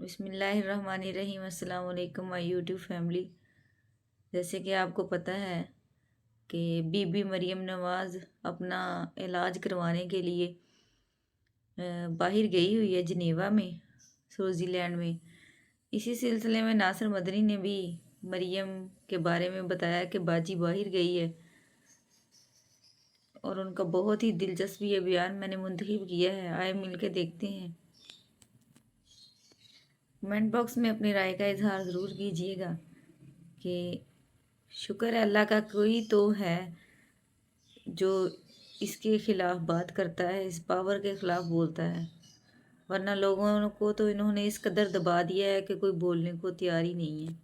बिस्मिल्लाहिर्रहमानिर्रहीम। अस्सलाम वालेकुम माय यूट्यूब फैमिली। जैसे कि आपको पता है कि बीबी मरियम नवाज़ अपना इलाज करवाने के लिए बाहर गई हुई है जिनेवा में, स्विट्ज़रलैंड में। इसी सिलसिले में नासिर मदनी ने भी मरियम के बारे में बताया कि बाजी बाहर गई है और उनका बहुत ही दिलचस्प ये बयान मैंने मुंतखब किया है। आए मिल के देखते हैं। कमेंट बॉक्स में अपनी राय का इजहार ज़रूर कीजिएगा कि शुक्र है अल्लाह का कोई तो है जो इसके ख़िलाफ़ बात करता है, इस पावर के ख़िलाफ़ बोलता है, वरना लोगों को तो इन्होंने इस कदर दबा दिया है कि कोई बोलने को तैयार ही नहीं है।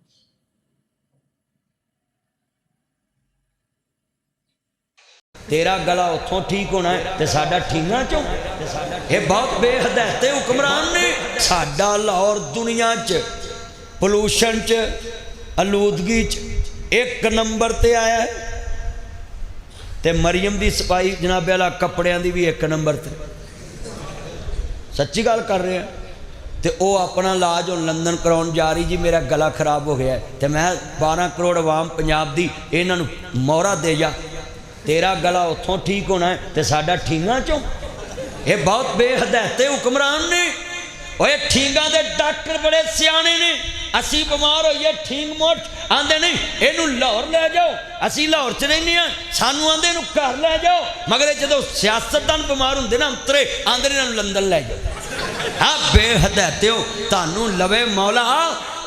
तेरा गला उतों ठीक होना है तो साडा ठींगा चो। ये बहुत बेहदायते हुक्मरान ने साडा लाहौर दुनिया च पोलूशन च आलूदगी च एक नंबर ते आया है। ते मरियम दी सफाई जनाब वाला कपड़ियां दी भी एक नंबर ते। सच्ची गल कर रहे हैं। तो वो अपना इलाज हम लंदन कराउन जा रही जी, मेरा गला खराब हो गया है। तो मैं 12 करोड़ आवाम पंजाब दी इन्हां नूं मोहरा दे जा, तेरा गला उतों ठीक होना है तो साडा ठींगा चो। ये बहुत बेहदायते हुक्मरान ने। और ठींगा दे डॉक्टर बड़े सियाने ने। असी बीमार होइए ठीक मोट आंदे नहीं इनू लाहौर ले जाओ, असी लाहौर च रहने हैं, सानू आंदे इनू घर ले जाओ, मगर जो सियासतदान बीमार होंगे ना अंतरे आंदे इन्हू लंदन ले जाओ। हाँ बेहदायते हो तानू लवे मौला।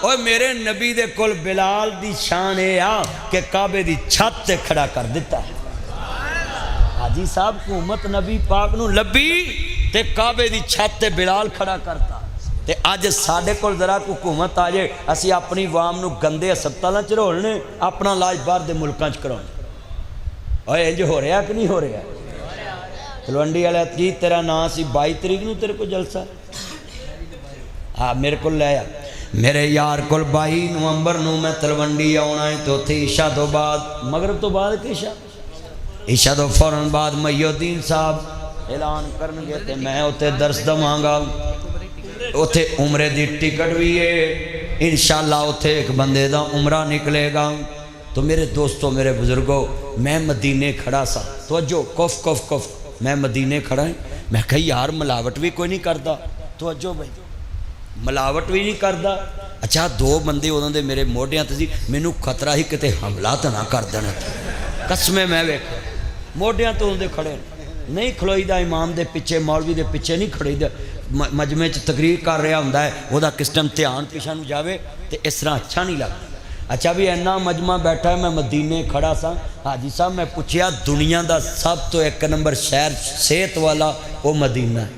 और मेरे नबी दे कोल बिलाल दी शान ये आ कि काबे दी छत ते खड़ा कर दिता है। हाजी साहब हुकूमत नबी पाक नू लभी ते काबे दी छत ते बिलाल खड़ा करता। ते अज साडे कोल जरा हुकूमत आ जाए, असी अपनी वाम नू गंदे हस्पतालों च रोलने, अपना इलाज बाहर दे मुल्कां च कराउणे। और इंज हो रहा कि नहीं हो रहा? तलवंडी वाले जी तेरा नाम सी 22 तरीक नू तेरे को जलसा। हाँ मेरे को ले आ, मेरे यार को 22 नवंबर नू मैं तलवंडी आना है। तो उत्थे ईशा तो बाद मगरब तो बाद कि ईशा तो फौरन बाद मईउद्दीन साहब ऐलान करनगे ते मैं उत्थे दर्श दवांगा। उत्थे उमरे दी टिकट भी है इंशाअल्लाह। उत्थे एक बंदे दा उमरा निकलेगा। तो मेरे दोस्तों मेरे बुजुर्गों, मैं मदीने खड़ा सा। तो जो कुफ कुफ कुफ मैं मदीने खड़ा है। मैं कही यार मिलावट भी कोई नहीं करता। तो अजो भाई मिलावट भी नहीं करता। अच्छा 2 बंदे उन्होंने मेरे मोढियां ते सी, मैनू खतरा ही किते हमला तो ना कर देना। कसमें मैं वेख मोढियां तो उन्होंने खड़े नहीं खलोईदा, इमाम दे पिछे मौलवी दे पिछे नहीं खड़ोईदा। मजमे च तकरीर कर रहा होंदा है, वह किस टाइम ध्यान पिछा नूं जावे तो इस तरह अच्छा नहीं लगता। अच्छा भी इन्ना मजमा बैठा है, मैं मदीने खड़ा सा। हाजी साहब मैं पूछया दुनिया का सब तो 1 नंबर शहर सेहत वाला वो मदीना है।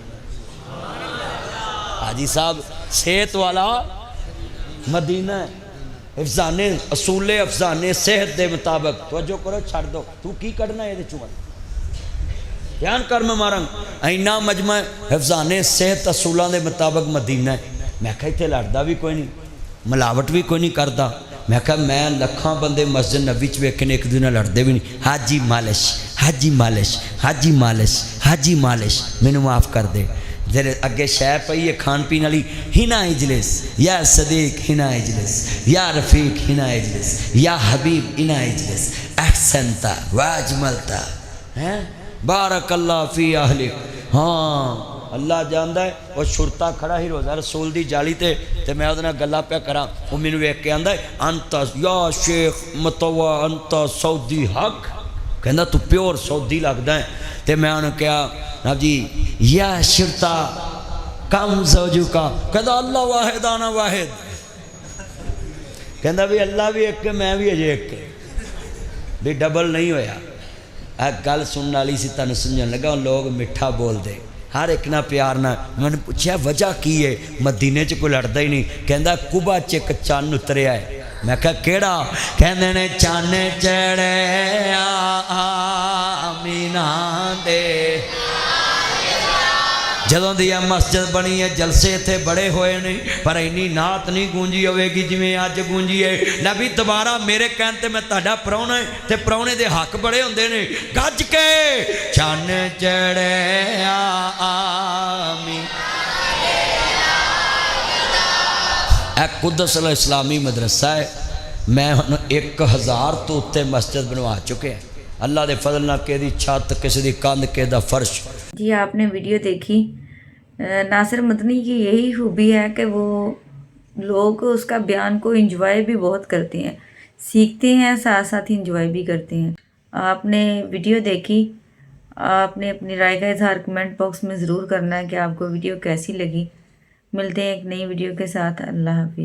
हाजी साहब सेहत वाला मदीना है। अफजाने असूले अफजाने सेहत के मुताबिक तो जो करो छड़ दो, तू की कढ़ना ये चुआ ध्यान कर मैं मारा। इन्ना मजमा अफजाने सेहत असूलों के मुताबिक मदीना है। मैं क्या इतने लड़ता भी कोई नहीं, मिलावट भी कोई नहीं करता। मैं क्या मैं लखां बंदे मस्जिद नबी च वेखे एक दूसरे लड़ते भी नहीं। हाजी मालिश हाजी मालिश हाजी मालिश हाजी मालिश, मैनू माफ़ कर दे। तेरे अगे शह पई है खान पीन वाली, हिना इजलिस या सदीक हिना इजलिस या रफीक हिना इजलिस या हबीब हिना इजलिस अहसनता वाजमलता हैं बारकल्लाह फी अहलिक। हाँ अल्लाह जानदा है। और शुरता खड़ा ही रोज़ा रसूल दी जाली ते मैं उहदे नाल गल्लां पिया करा। वो मैनू वेख के आंदा अंत या शेख मतवा अंत सऊदी हक, कहंदा तू प्योर सऊदी लगदा है। तो मैं उन्हें कहा नाब जी या शिरता कम सौजू का, कहता अल्लाह वाहिद आना वाहिद। कहता भी अल्लाह भी एक मैं भी अजे एक भी डबल नहीं होया। गल सुनने वाली सी, तुहानूं समझण लगा। लोग मिठा बोलते हर एक ना प्यार ना। मैंने पूछा वजह की है? मदीने च कोई लड़ता ही नहीं। कहता कुबा च एक चन्न उतरिया है। मैं कहा केड़ा? कहते ने चन्न चढ़े आमीना दे। जदों दी मस्जिद बनी है जलसे इत्थे बड़े होए ने, पर इन्नी नात नहीं गूंजी होगी जिवें अज गूंजी है। नबी दोबारा मेरे कहने ते मैं तुहाडा प्राहुणा है ते प्राहुणे दे हक बड़े हुंदे ने। गज के चन्न चढ़े आमीना ਇਹ ਕੁਦਸ ਇਸਲਾਮੀ ਮਦਰਸਾ ਹੈ। ਮੈਂ ਹੁਣ 1000 ਤੋਂ ਉੱਤੇ ਮਸਜਿਦ ਬਣਵਾ ਚੁੱਕਿਆ। اللہ دے فضل نہ کسی دی چھت کسی دی کندھ کسی دا فرش۔ جی آپ نے ویڈیو دیکھی، ناصر مدنی کی یہی خوبی ہے کہ وہ لوگ اس کا بیان کو انجوائے بھی بہت کرتے ہیں، سیکھتے ہیں، ساتھ ساتھ ہی انجوائے بھی کرتے ہیں۔ آپ نے ویڈیو دیکھی، آپ نے اپنی رائے کا اظہار کمنٹ باکس میں ضرور کرنا ہے کہ آپ کو ویڈیو کیسی لگی۔ ملتے ہیں ایک نئی ویڈیو کے ساتھ۔ اللہ حافظ۔